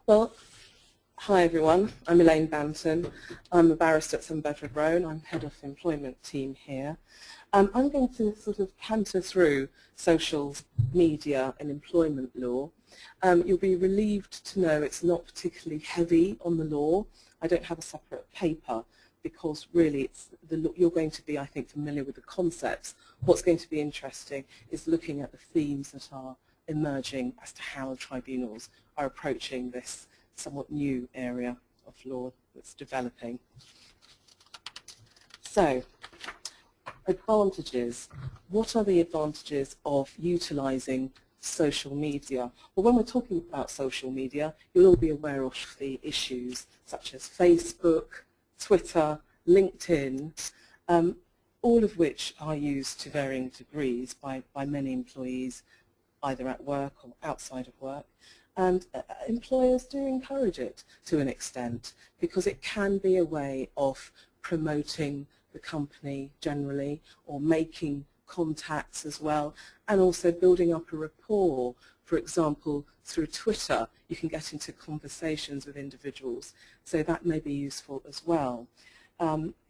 Well, hi everyone, I'm Elaine Banton. I'm a barrister at St Bedford Row and I'm head of the employment team here. I'm going to sort of canter through social media and employment law. You'll be relieved to know it's not particularly heavy on the law. I don't have a separate paper because really it's you're going to be, I think, familiar with the concepts. What's going to be interesting is looking at the themes that are emerging as to how tribunals are approaching this somewhat new area of law that's developing. So, advantages. What are the advantages of utilising social media? Well, when we're talking about social media, you'll all be aware of the issues such as Facebook, Twitter, LinkedIn, all of which are used to varying degrees by many employees, either at work or outside of work. And employers do encourage it to an extent because it can be a way of promoting the company generally or making contacts as well, and also building up a rapport. For example, through Twitter you can get into conversations with individuals, so that may be useful as well.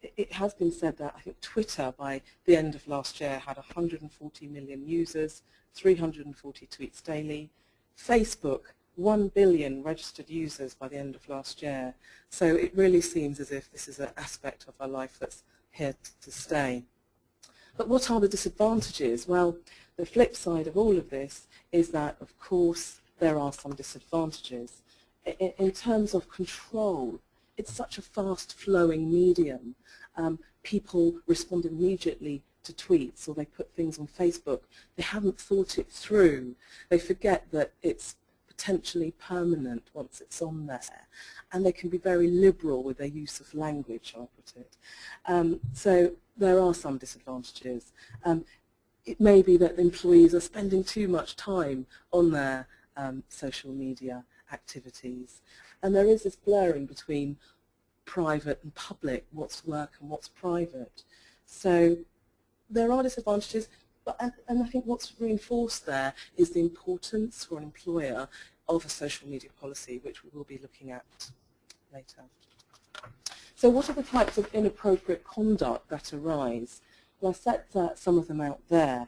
It has been said that I think Twitter by the end of last year had 140 million users, 340 tweets daily. Facebook, 1 billion registered users by the end of last year. So it really seems as if this is an aspect of our life that's here to stay. But what are the disadvantages? Well, the flip side of all of this is that, of course, there are some disadvantages. In terms of control, it's such a fast-flowing medium. People respond immediately to tweets, or they put things on Facebook. They haven't thought it through. They forget that it's potentially permanent once it's on there, and they can be very liberal with their use of language, I'll put it. So there are some disadvantages. It may be that employees are spending too much time on their social media activities, and there is this blurring between private and public, what's work and what's private. So there are disadvantages, and I think what's reinforced there is the importance for an employer of a social media policy, which we will be looking at later. So what are the types of inappropriate conduct that arise? Well, I set some of them out there.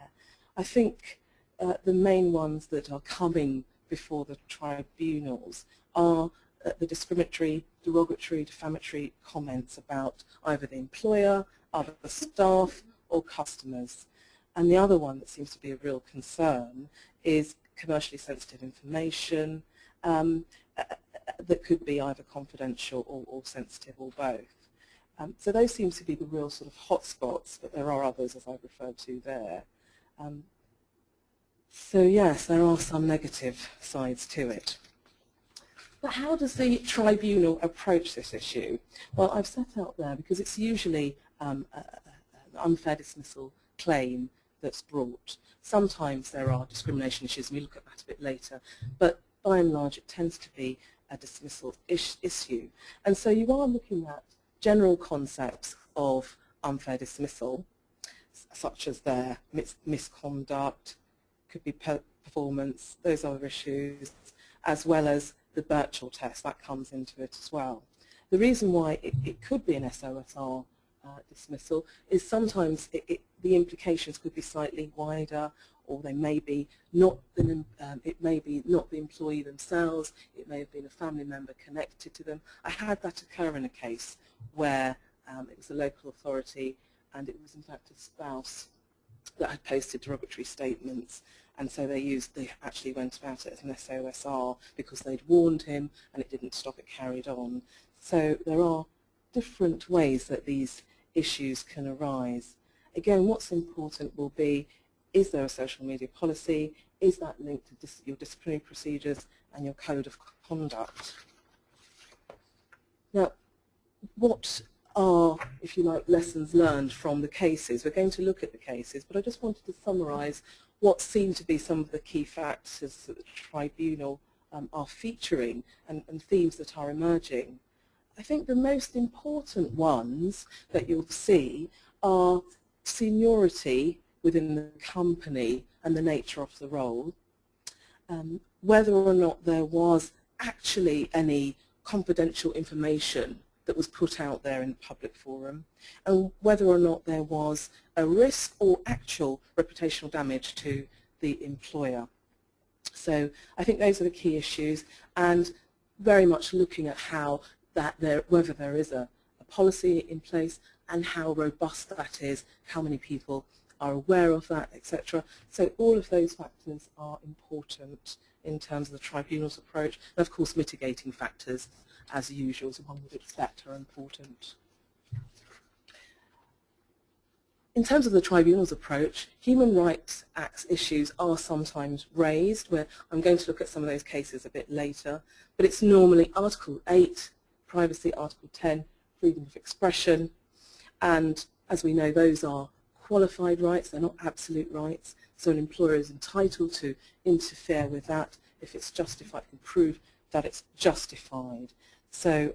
I think the main ones that are coming before the tribunals are the discriminatory, derogatory, defamatory comments about either the employer, other staff, or customers. And the other one that seems to be a real concern is commercially sensitive information that could be either confidential or sensitive or both. So those seem to be the real sort of hotspots, but there are others, as I referred to there. So yes, there are some negative sides to it. But how does the tribunal approach this issue? Well, I've set out there because it's usually an unfair dismissal claim that's brought. Sometimes there are discrimination issues, and we look at that a bit later, but by and large it tends to be a dismissal issue. And so you are looking at general concepts of unfair dismissal, such as their misconduct, could be performance, those other issues, as well as the Birchall test, that comes into it as well. The reason why it could be an SOSR dismissal is sometimes the implications could be slightly wider, or they may be not it may be not the employee themselves, it may have been a family member connected to them. I had that occur in a case where it was a local authority and it was in fact a spouse that had posted derogatory statements, and so they actually went about it as an SOSR because they'd warned him and it didn't stop, it carried on. So there are different ways that these issues can arise. Again, what's important will be, is there a social media policy? Is that linked to your disciplinary procedures and your code of conduct? Now, what are, if you like, lessons learned from the cases? We're going to look at the cases, but I just wanted to summarise what seem to be some of the key factors that the tribunal are featuring and themes that are emerging. I think the most important ones that you'll see are seniority within the company and the nature of the role, whether or not there was actually any confidential information that was put out there in the public forum, and whether or not there was a risk or actual reputational damage to the employer. So I think those are the key issues, and very much looking at how whether there is a policy in place and how robust that is, how many people are aware of that, etc. So all of those factors are important in terms of the tribunal's approach, and of course mitigating factors, as usual, as one would expect, are important. In terms of the tribunal's approach, human rights acts issues are sometimes raised, where I'm going to look at some of those cases a bit later, but it's normally Article 8, privacy, Article 10, freedom of expression, and as we know, those are qualified rights, they're not absolute rights, so an employer is entitled to interfere with that if it's justified, can prove that it's justified. So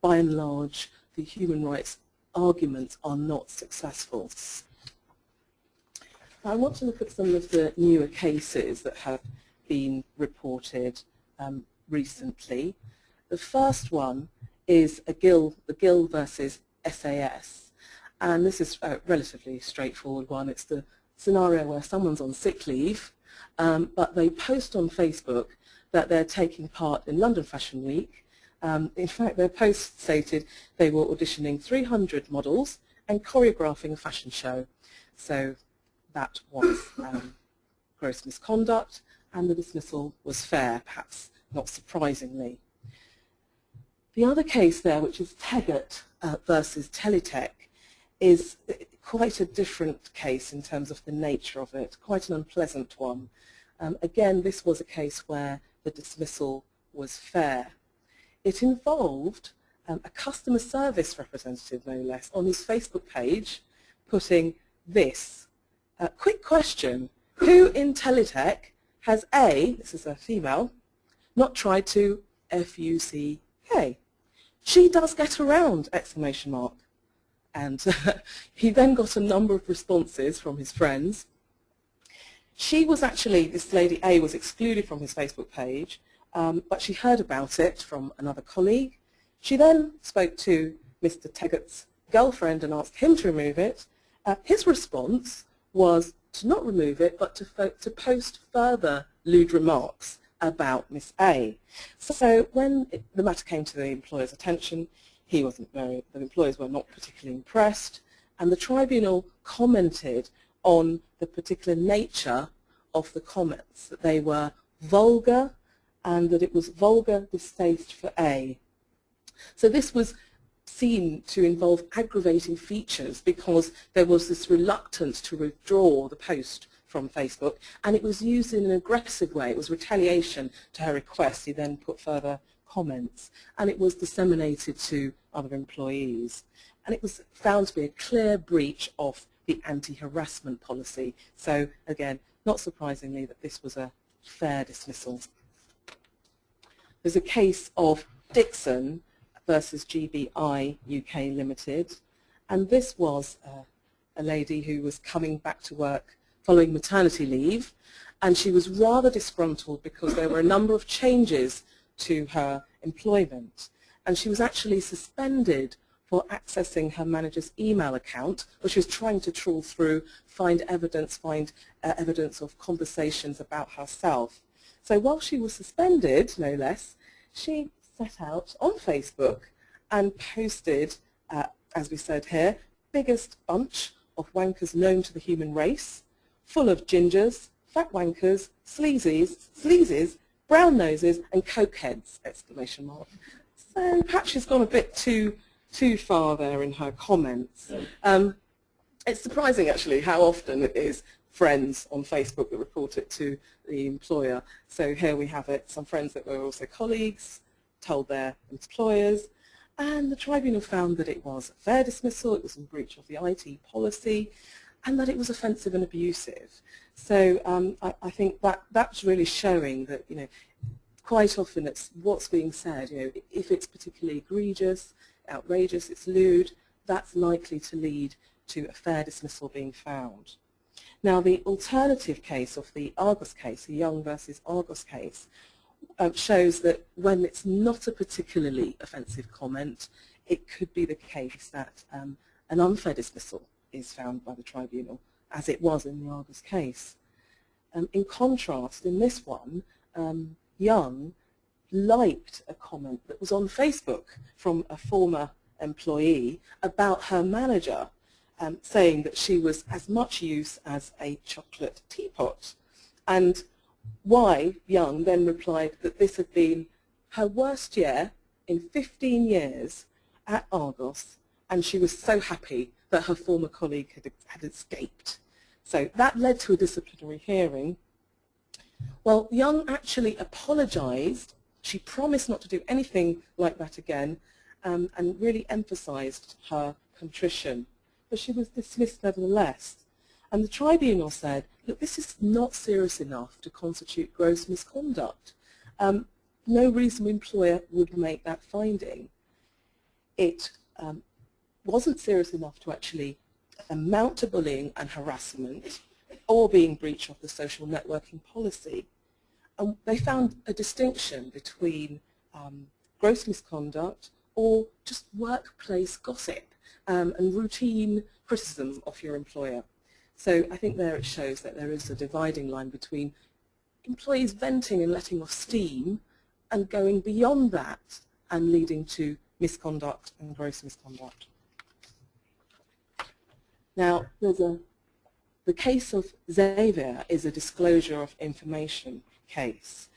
by and large, the human rights arguments are not successful. I want to look at some of the newer cases that have been reported recently. The first one is the GIL versus SAS, and this is a relatively straightforward one. It's the scenario where someone's on sick leave, but they post on Facebook that they're taking part in London Fashion Week. In fact, their post stated they were auditioning 300 models and choreographing a fashion show. So that was gross misconduct, and the dismissal was fair, perhaps not surprisingly. The other case there, which is Teggett versus Teletech, is quite a different case in terms of the nature of it, quite an unpleasant one. Again, this was a case where the dismissal was fair. It involved a customer service representative, no less, on his Facebook page putting this. Quick question, who in Teletech has A, this is a female, not tried to F-U-C-K? She does get around, exclamation mark. And he then got a number of responses from his friends. She was actually, this lady A was excluded from his Facebook page, but she heard about it from another colleague. She then spoke to Mr. Teggett's girlfriend and asked him to remove it. His response was to not remove it, but to post further lewd remarks about Miss A. So when the matter came to the employer's attention, the employers were not particularly impressed, and the tribunal commented on the particular nature of the comments, that they were vulgar and that it was vulgar distaste for A. So this was seen to involve aggravating features because there was this reluctance to withdraw the post from Facebook, and it was used in an aggressive way. It was retaliation to her request. He then put further comments, and it was disseminated to other employees. And it was found to be a clear breach of the anti-harassment policy. So again, not surprisingly that this was a fair dismissal. There's a case of Dixon versus GBI UK Limited, and this was a lady who was coming back to work following maternity leave, and she was rather disgruntled because there were a number of changes to her employment, and she was actually suspended for accessing her manager's email account, which was trying to trawl through, find evidence of conversations about herself. So while she was suspended, no less, she set out on Facebook and posted, as we said here, biggest bunch of wankers known to the human race, full of gingers, fat wankers, sleazies, brown noses, and cokeheads, exclamation mark. So perhaps she's gone a bit too far there in her comments. It's surprising, actually, how often it is friends on Facebook that report it to the employer. So here we have it, some friends that were also colleagues told their employers, and the tribunal found that it was a fair dismissal, it was in breach of the IT policy, and that it was offensive and abusive. So I think that's really showing that, you know, quite often it's what's being said. You know, if it's particularly egregious, outrageous, it's lewd, that's likely to lead to a fair dismissal being found. Now, the alternative case of the Argos case, the Young versus Argos case, shows that when it's not a particularly offensive comment, it could be the case that an unfair dismissal is found by the tribunal, as it was in the Argos case. In contrast, in this one, Young liked a comment that was on Facebook from a former employee about her manager, saying that she was as much use as a chocolate teapot. And Young then replied that this had been her worst year in 15 years at Argos, and she was so happy that her former colleague had escaped. So that led to a disciplinary hearing. Well, Young actually apologised. She promised not to do anything like that again, and really emphasised her contrition. But she was dismissed nevertheless. And the tribunal said, look, this is not serious enough to constitute gross misconduct. No reasonable employer would make that finding. It wasn't serious enough to actually amount to bullying and harassment or being breach of the social networking policy. And they found a distinction between gross misconduct or just workplace gossip and routine criticism of your employer. So I think there it shows that there is a dividing line between employees venting and letting off steam and going beyond that and leading to misconduct and gross misconduct. Now, the case of Xavier is a disclosure of information case.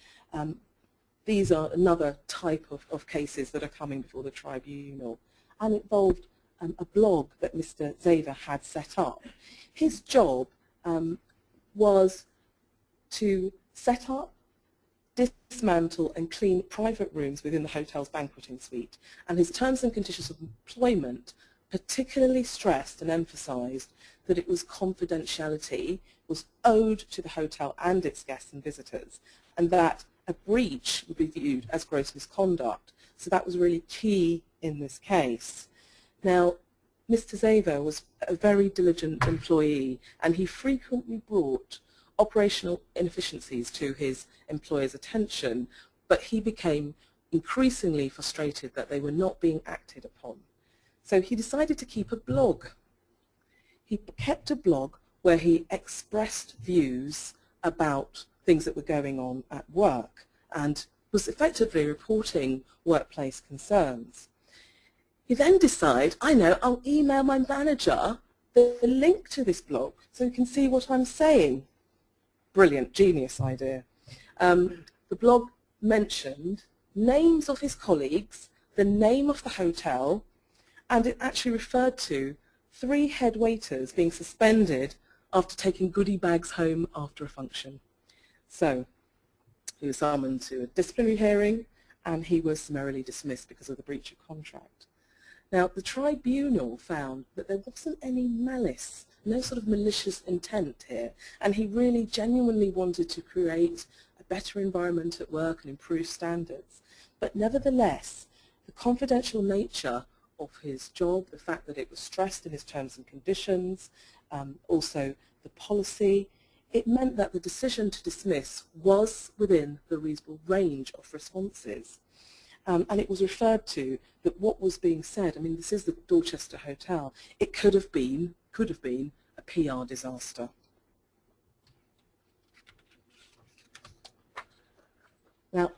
These are another type of cases that are coming before the tribunal, and involved a blog that Mr. Xavier had set up. His job was to set up, dismantle and clean private rooms within the hotel's banqueting suite, and his terms and conditions of employment particularly stressed and emphasised that it was confidentiality was owed to the hotel and its guests and visitors, and that a breach would be viewed as gross misconduct. So that was really key in this case. Now, Mr. Xavier was a very diligent employee, and he frequently brought operational inefficiencies to his employer's attention, but he became increasingly frustrated that they were not being acted upon. So he decided to keep a blog. He kept a blog where he expressed views about things that were going on at work and was effectively reporting workplace concerns. He then decided, I know, I'll email my manager the link to this blog so he can see what I'm saying. Brilliant, genius idea. The blog mentioned names of his colleagues, the name of the hotel, and it actually referred to 3 head waiters being suspended after taking goodie bags home after a function. So he was summoned to a disciplinary hearing, and he was summarily dismissed because of the breach of contract. Now, the tribunal found that there wasn't any malice, no sort of malicious intent here, and he really genuinely wanted to create a better environment at work and improve standards. But nevertheless, the confidential nature of his job, the fact that it was stressed in his terms and conditions, also the policy, it meant that the decision to dismiss was within the reasonable range of responses. And it was referred to that what was being said, I mean, this is the Dorchester Hotel, it could have been a PR disaster. Now,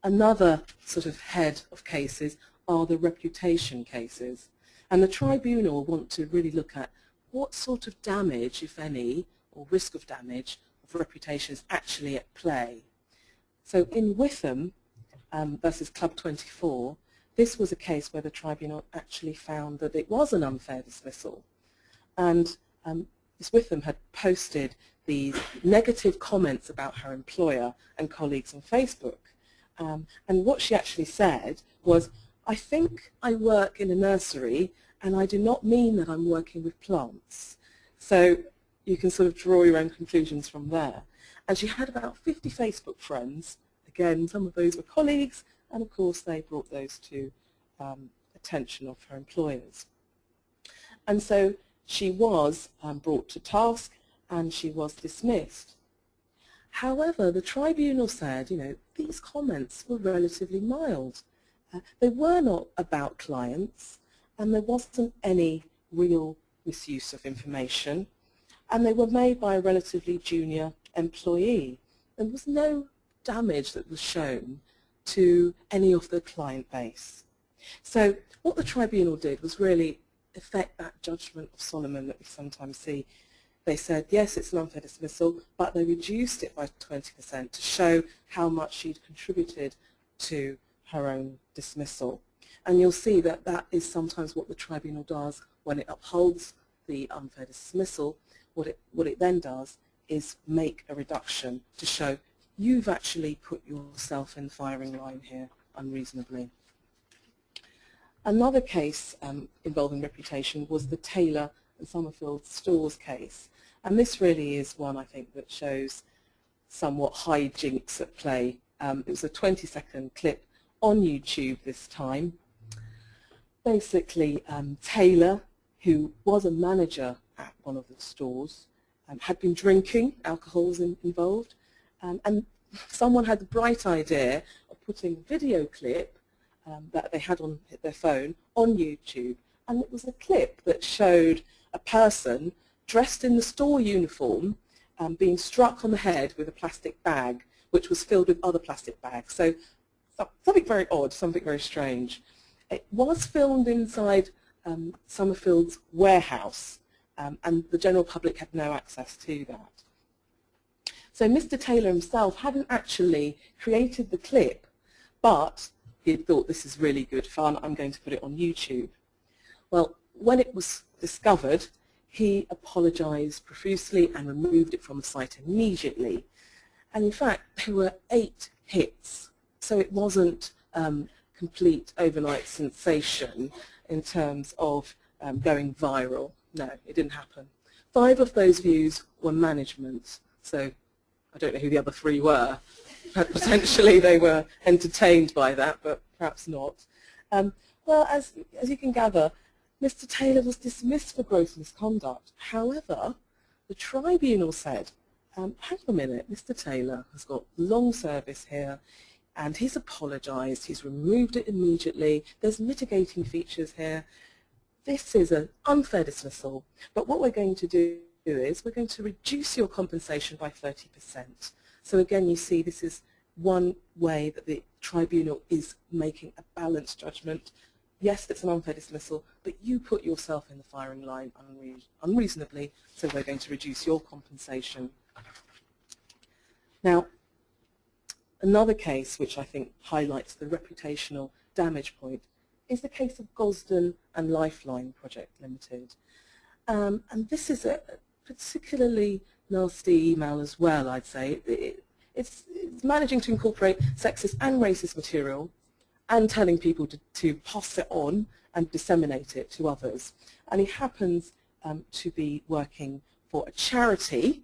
another sort of head of cases are the reputation cases. And the tribunal want to really look at what sort of damage, if any, or risk of damage of reputation is actually at play. So in Witham versus Club 24, this was a case where the tribunal actually found that it was an unfair dismissal. And Ms. Witham had posted these negative comments about her employer and colleagues on Facebook. And what she actually said was, I think I work in a nursery and I do not mean that I'm working with plants. So you can sort of draw your own conclusions from there. And she had about 50 Facebook friends. Again, some of those were colleagues, and of course they brought those to attention of her employers. And so she was brought to task and she was dismissed. However, the tribunal said, you know, these comments were relatively mild. They were not about clients, and there wasn't any real misuse of information, and they were made by a relatively junior employee. There was no damage that was shown to any of the client base. So what the tribunal did was really effect that judgment of Solomon that we sometimes see. They said, yes, it's an unfair dismissal, but they reduced it by 20% to show how much she'd contributed to her own dismissal. And you'll see that that is sometimes what the tribunal does when it upholds the unfair dismissal. What it then does is make a reduction to show you've actually put yourself in the firing line here unreasonably. Another case involving reputation was the Taylor and Summerfield stores case. And this really is one, I think, that shows somewhat hijinks at play. It was a 20-second clip on YouTube this time. Basically, Taylor, who was a manager at one of the stores, had been drinking, alcohol was involved, and someone had the bright idea of putting a video clip that they had on their phone on YouTube, and it was a clip that showed a person dressed in the store uniform being struck on the head with a plastic bag which was filled with other plastic bags. So something very odd, something very strange. It was filmed inside Summerfield's warehouse, and the general public had no access to that. So Mr. Taylor himself hadn't actually created the clip, but he had thought, this is really good fun, I'm going to put it on YouTube. Well, when it was discovered, he apologized profusely and removed it from the site immediately. And in fact, there were 8 hits, so it wasn't complete overnight sensation in terms of going viral. No, it didn't happen. 5 of those views were management, so I don't know who the other 3 were. Potentially they were entertained by that, but perhaps not. Well, as you can gather, Mr. Taylor was dismissed for gross misconduct. However, the tribunal said, hang on a minute, Mr. Taylor has got long service here, and he's apologised, he's removed it immediately, there's mitigating features here. This is an unfair dismissal, but what we're going to do is we're going to reduce your compensation by 30%. So again, you see this is one way that the tribunal is making a balanced judgment. Yes, it's an unfair dismissal, but you put yourself in the firing line unreasonably, so we're going to reduce your compensation. Now, another case which I think highlights the reputational damage point is the case of Gosden and Lifeline Project Limited. And this is a particularly nasty email as well, I'd say. It's managing to incorporate sexist and racist material and telling people to pass it on and disseminate it to others. And he happens to be working for a charity,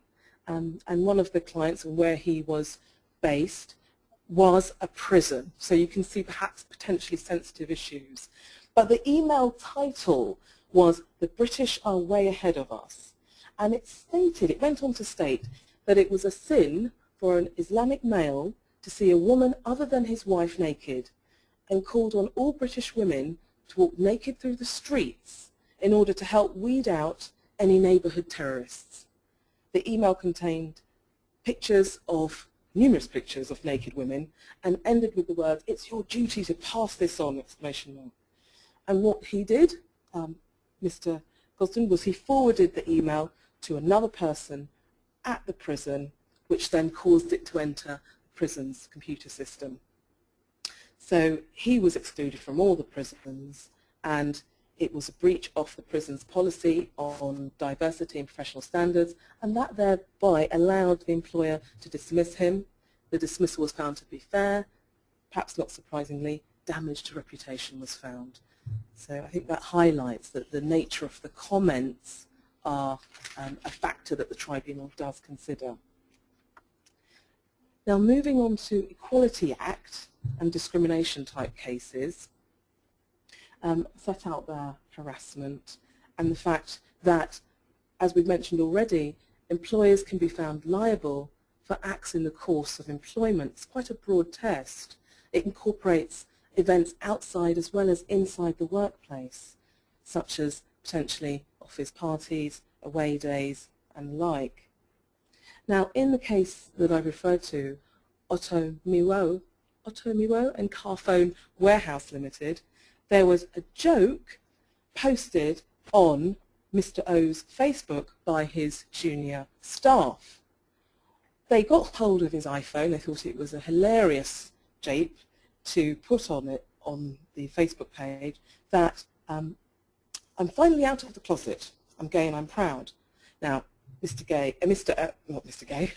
and one of the clients and where he was based was a prison. So you can see perhaps potentially sensitive issues. But the email title was "The British are way ahead of us." And it went on to state that it was a sin for an Islamic male to see a woman other than his wife naked, and called on all British women to walk naked through the streets in order to help weed out any neighbourhood terrorists. The email contained numerous pictures of naked women, and ended with the words, "It's your duty to pass this on!" And what he did, Mr. Gosden, was he forwarded the email to another person at the prison, which then caused it to enter the prison's computer system. So he was excluded from all the prisons, and it was a breach of the prison's policy on diversity and professional standards, and that thereby allowed the employer to dismiss him. The dismissal was found to be fair. Perhaps not surprisingly, damage to reputation was found. So I think that highlights that the nature of the comments are a factor that the tribunal does consider. Now, moving on to Equality Act and discrimination type cases, set out their harassment and the fact that, as we've mentioned already, employers can be found liable for acts in the course of employment. It's quite a broad test. It incorporates events outside as well as inside the workplace, such as potentially office parties, away days, and the like. Now, in the case that I referred to, Otto Miwo and Carphone Warehouse Limited, there was a joke posted on Mr. O's Facebook by his junior staff. They got hold of his iPhone. They thought it was a hilarious jape to put on it on the Facebook page that I'm finally out of the closet. I'm gay and I'm proud. Now, Mr. Gay, not Mr. Gay,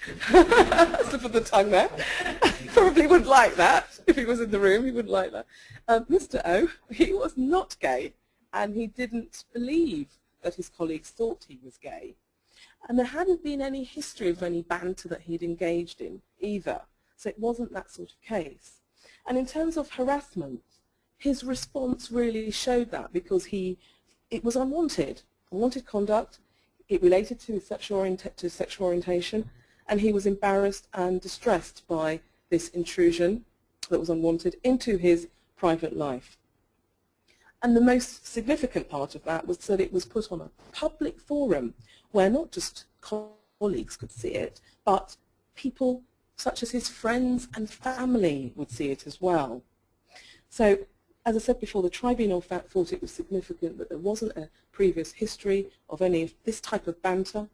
slip of the tongue there. He probably wouldn't like that if he was in the room. He wouldn't like that. Mr. O, he was not gay, and he didn't believe that his colleagues thought he was gay. And there hadn't been any history of any banter that he'd engaged in either. So it wasn't that sort of case. And in terms of harassment, his response really showed that, because it was unwanted conduct. It related to his sexual orientation, and he was embarrassed and distressed by this intrusion that was unwanted into his private life. And the most significant part of that was that it was put on a public forum where not just colleagues could see it, but people such as his friends and family would see it as well. So, as I said before, the tribunal thought it was significant that there wasn't a previous history of any of this type of banter,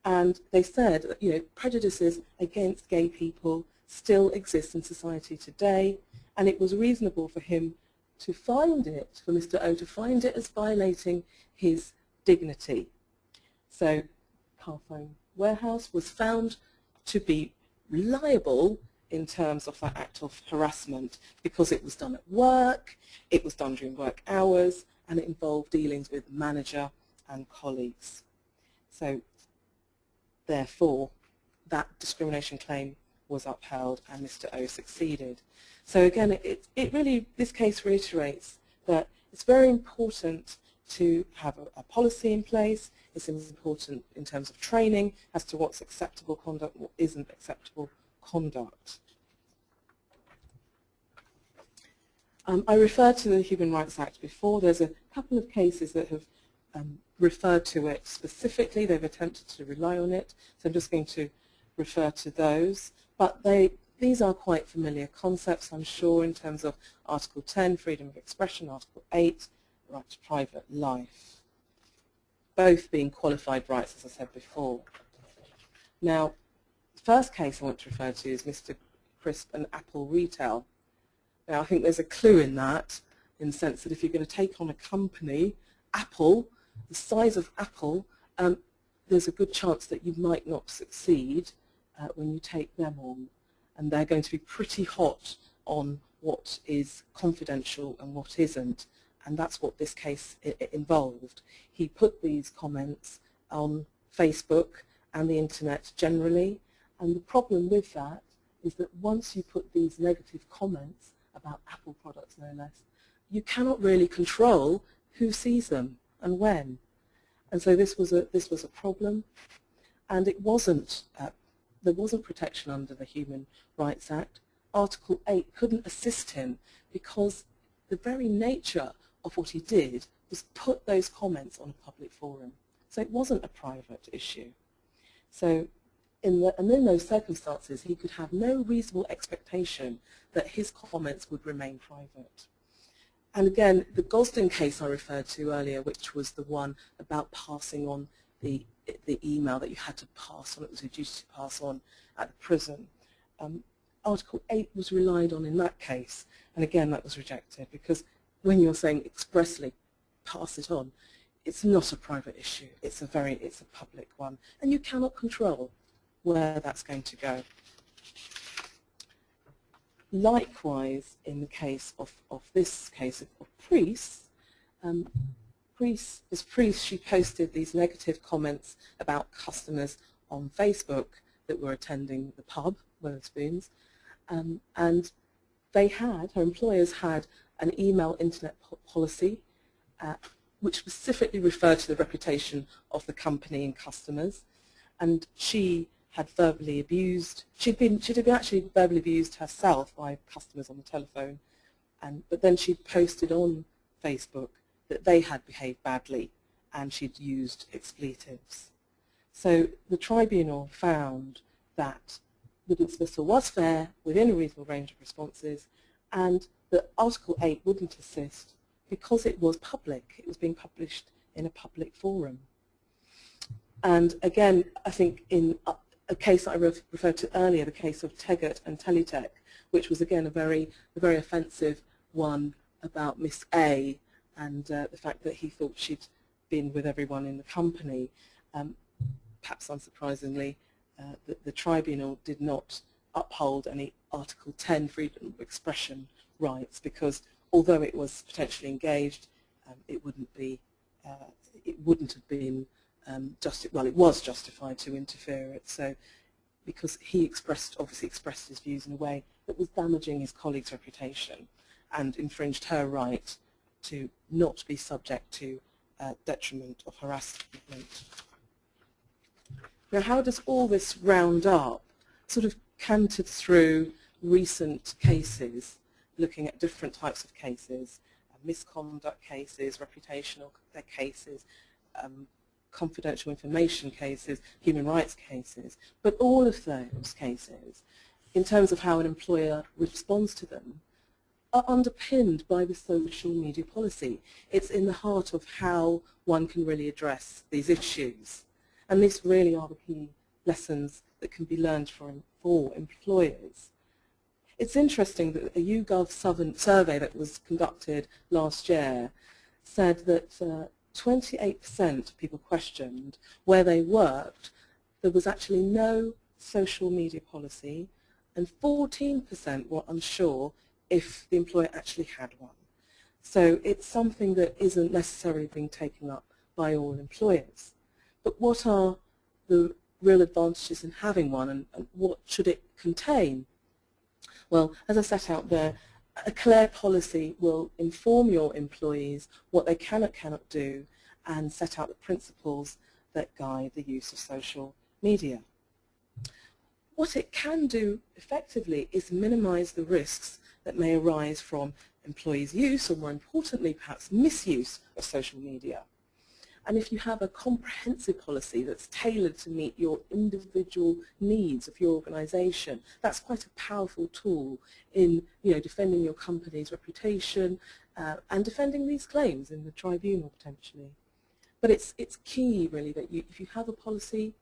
and they said that prejudices against gay people still exist in society today, and it was reasonable for him to find it, for Mr. O to find it as violating his dignity. So Carphone Warehouse was found to be liable in terms of that act of harassment because it was done at work, it was done during work hours, and it involved dealings with manager and colleagues. So therefore, that discrimination claim was upheld and Mr. O succeeded. So again, this case reiterates that it's very important to have a policy in place. It's important in terms of training as to what's acceptable conduct, what isn't acceptable conduct. I referred to the Human Rights Act before. There's a couple of cases that have referred to it specifically. They've attempted to rely on it, so I'm just going to refer to those. But these are quite familiar concepts, I'm sure, in terms of Article 10, freedom of expression, Article 8, right to private life, both being qualified rights, as I said before. Now, the first case I want to refer to is Mr. Crisp and Apple Retail. Now, I think there's a clue in that, in the sense that if you're going to take on a company, Apple, the size of Apple, there's a good chance that you might not succeed when you take them on. And they're going to be pretty hot on what is confidential and what isn't. And that's what this case involved. He put these comments on Facebook and the internet generally. And the problem with that is that once you put these negative comments about Apple products, no less, you cannot really control who sees them and when. And so this was a problem, and it wasn't there wasn't protection under the Human Rights Act. Article 8 couldn't assist him because the very nature of what he did was put those comments on a public forum. So it wasn't a private issue. So in those circumstances, he could have no reasonable expectation that his comments would remain private. And again, the Gosden case I referred to earlier, which was the one about passing on the email that you had to pass on, it was a duty to pass on at the prison. Article 8 was relied on in that case, and again that was rejected because when you're saying expressly pass it on, it's not a private issue, it's a public one, and you cannot control where that's going to go. Likewise, in the case of this case of Priest, she posted these negative comments about customers on Facebook that were attending the pub, Wetherspoons, and her employers had an email internet policy which specifically referred to the reputation of the company and customers, and she had verbally abused. She'd been actually verbally abused herself by customers on the telephone, but then she'd posted on Facebook that they had behaved badly and she'd used expletives. So the tribunal found that the dismissal was fair within a reasonable range of responses, and that Article 8 wouldn't assist because it was public. It was being published in a public forum. And again, I think in a case that I referred to earlier, the case of Teggart and Teletech, which was again a very offensive one about Miss A and the fact that he thought she'd been with everyone in the company. Perhaps unsurprisingly, the tribunal did not uphold any Article 10 freedom of expression rights, because although it was potentially engaged, it wouldn't have been well, it was justified to interfere it. So, because he obviously expressed his views in a way that was damaging his colleague's reputation and infringed her right to not be subject to detriment of harassment. Now, how does all this round up? Sort of cantered through recent cases, looking at different types of cases, misconduct cases, reputational cases, confidential information cases, human rights cases. But all of those cases, in terms of how an employer responds to them, are underpinned by the social media policy. It's in the heart of how one can really address these issues. And these really are the key lessons that can be learned for employers. It's interesting that a YouGov survey that was conducted last year said that 28% of people questioned where they worked, there was actually no social media policy, and 14% were unsure if the employer actually had one. So it's something that isn't necessarily being taken up by all employers. But what are the real advantages in having one, and what should it contain? Well, as I set out there, a clear policy will inform your employees what they cannot do and set out the principles that guide the use of social media. What it can do effectively is minimize the risks that may arise from employees' use, or more importantly perhaps misuse, of social media. And if you have a comprehensive policy that's tailored to meet your individual needs of your organization, that's quite a powerful tool in defending your company's reputation and defending these claims in the tribunal potentially. But it's key really that if you have a policy,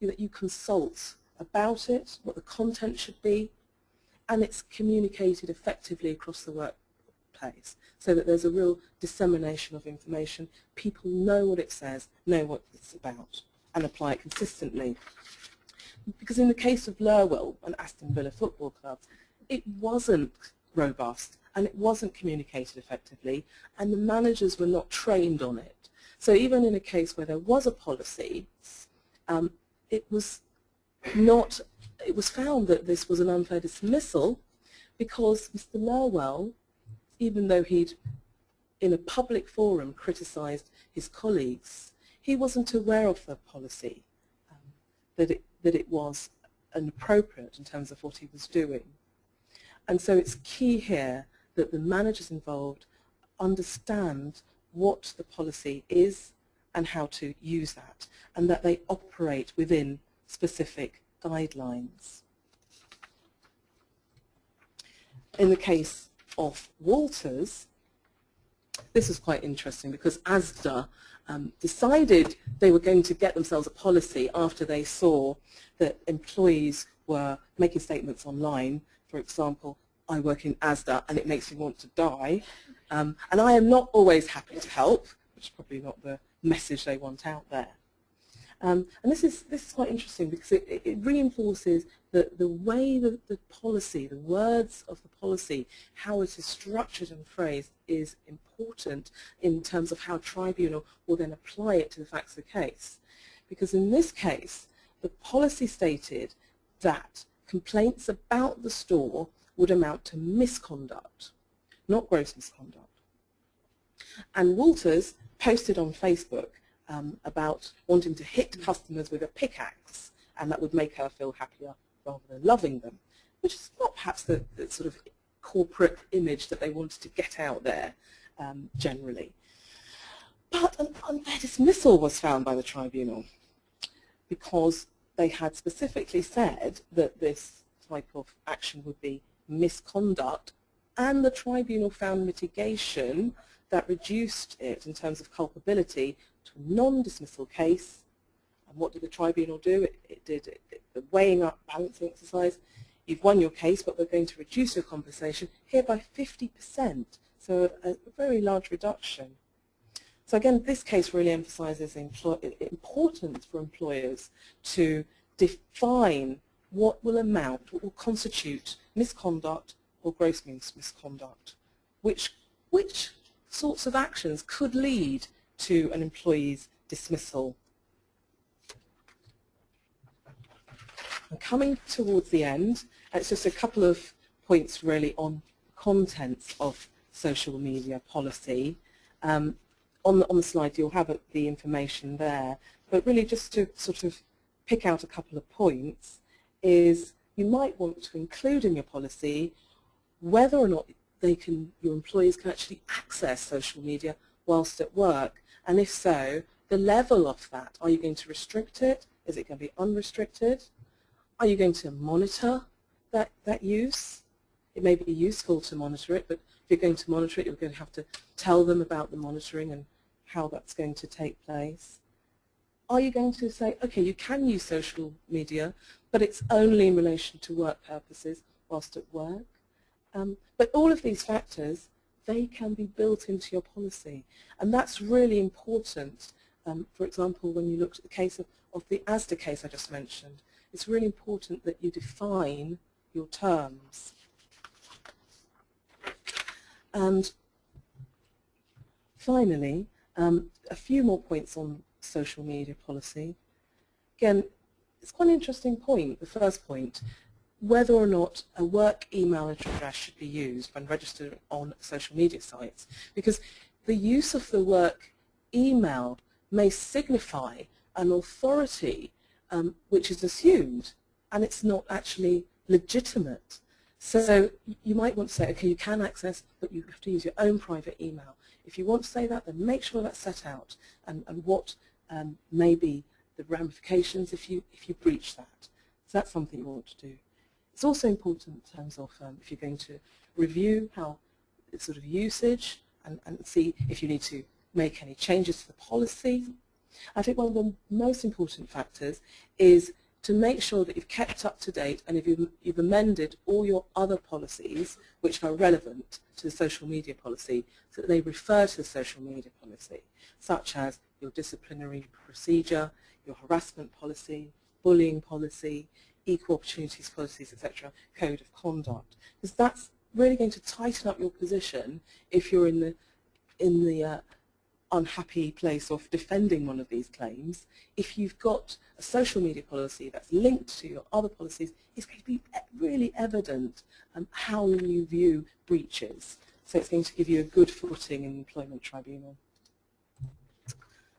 that you consult about it, what the content should be, and it's communicated effectively across the workplace, so that there's a real dissemination of information. People know what it says, know what it's about, and apply it consistently. Because in the case of Lerwell and Aston Villa Football Club, it wasn't robust and it wasn't communicated effectively, and the managers were not trained on it. So even in a case where there was a policy, it was found that this was an unfair dismissal because Mr. Lerwell, even though he'd in a public forum criticised his colleagues, he wasn't aware of the policy, that it was inappropriate in terms of what he was doing. And so it's key here that the managers involved understand what the policy is and how to use that, and that they operate within specific guidelines. In the case of Walters, this is quite interesting because ASDA decided they were going to get themselves a policy after they saw that employees were making statements online. For example, I work in ASDA and it makes me want to die, and I am not always happy to help, which is probably not the message they want out there. And this is quite interesting because it reinforces that the way that the policy, the words of the policy, how it is structured and phrased is important in terms of how tribunal will then apply it to the facts of the case. Because in this case, the policy stated that complaints about the store would amount to misconduct, not gross misconduct. And Walters posted on Facebook about wanting to hit customers with a pickaxe and that would make her feel happier rather than loving them, which is not perhaps the sort of corporate image that they wanted to get out there generally. But an unfair dismissal was found by the tribunal because they had specifically said that this type of action would be misconduct, and the tribunal found mitigation that reduced it in terms of culpability to a non-dismissal case. And what did the tribunal do? It did the weighing up balancing exercise. You've won your case, but we're going to reduce your compensation here by 50%, so a very large reduction. So again, this case really emphasizes the importance for employers to define what will constitute misconduct or gross misconduct, which sorts of actions could lead to an employee's dismissal. And coming towards the end, it's just a couple of points really on contents of social media policy. On the slide you'll have the information there, but really just to sort of pick out a couple of points is you might want to include in your policy whether or not your employees can actually access social media whilst at work, and if so, the level of that. Are you going to restrict it? Is it going to be unrestricted? Are you going to monitor that use? It may be useful to monitor it, but if you're going to monitor it, you're going to have to tell them about the monitoring and how that's going to take place. Are you going to say, okay, you can use social media, but it's only in relation to work purposes whilst at work? But all of these factors, they can be built into your policy, and that's really important. For example, when you looked at the case of the ASDA case I just mentioned, it's really important that you define your terms. And finally, a few more points on social media policy. Again, it's quite an interesting point, the first point, whether or not a work email address should be used when registered on social media sites, because the use of the work email may signify an authority which is assumed, and it's not actually legitimate. So you might want to say, okay, you can access, but you have to use your own private email. If you want to say that, then make sure that's set out, and what may be the ramifications if you breach that. So that's something you want to do. It's also important in terms of if you're going to review how sort of usage and see if you need to make any changes to the policy. I think one of the most important factors is to make sure that you've kept up to date and if you've amended all your other policies which are relevant to the social media policy, so that they refer to the social media policy, such as your disciplinary procedure, your harassment policy, bullying policy, equal opportunities policies, etc., code of conduct, because that's really going to tighten up your position if you're in the unhappy place of defending one of these claims. If you've got a social media policy that's linked to your other policies, it's going to be really evident how you view breaches. So it's going to give you a good footing in the employment tribunal.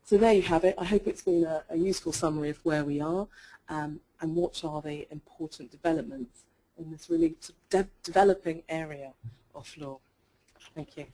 So there you have it. I hope it's been a useful summary of where we are and what are the important developments in this really developing area of law. Thank you.